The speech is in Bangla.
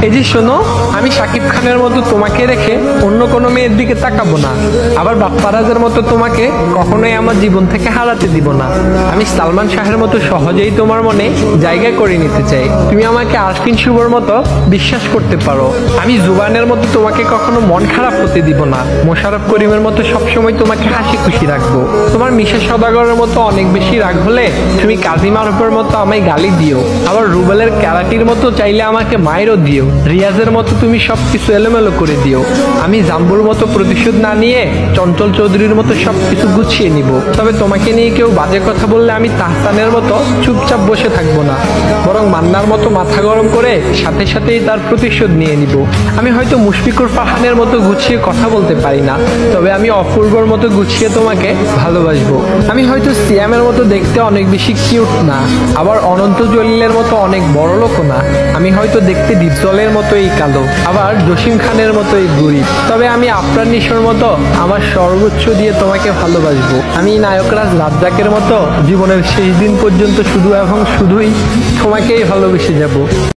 এই যে শোনো, আমি শাকিব খানের মতো তোমাকে রেখে অন্য কোনো মেয়ের দিকে তাকাবো না, আবার বাপ্পারাজের মতো তোমাকে কখনোই আমার জীবন থেকে হারাতে দিব না। আমি সালমান শাহের মতো সহজেই তোমার মনে জায়গা করে নিতে চাই। তুমি আমাকে আরফিন শুভর মতো বিশ্বাস করতে পারো। আমি জুবানের মতো তোমাকে কখনো মন খারাপ হতে দিব না। মোশাররফ করিমের মতো সবসময় তোমাকে হাসি খুশি রাখবো। তোমার মিশা সওদাগরের মতো অনেক বেশি রাগ হলে তুমি কাজী মারুফের মতো আমায় গালি দিও, আবার রুবেলের ক্যারাটির মতো চাইলে আমাকে মাইরও দিও। রিয়াজের মতো তুমি সবকিছু এলোমেলো করে দিও। আমি জাম্বুর মতো প্রতিশোধ না নিয়ে চঞ্চল চৌধুরীর মতো সবকিছু গুছিয়ে নিব। তবে তোমাকে নিয়ে কেউ বাজে কথা বললে আমি তাহসানের মতো চুপচাপ বসে থাকবো না, বরং মান্নার মতো মাথা গরম করে সাথে সাথেই তার প্রতিশোধ নিয়ে নিব। আমি হয়তো মুশফিকুর ফারহানের মতো গুছিয়ে কথা বলতে পারি না, তবে আমি অপূর্বর মতো গুছিয়ে তোমাকে ভালোবাসবো। আমি হয়তো সিয়ামের মতো দেখতে অনেক বেশি কিউট না, আবার অনন্ত জলিলের মতো অনেক বড় লোকও না। আমি হয়তো দেখতে ডিপজলের মতোই কালো, আবার জসিম খানের মতোই বুড়ি, তবে আমি আফরান নিশোর মতো আমার সর্বোচ্চ দিয়ে তোমাকে ভালোবাসবো। আমি নায়করাজ রাজ্জাকের মতো জীবনের শেষ দিন পর্যন্ত শুধু এবং শুধুই তোমাকেই ভালোবেসে যাব।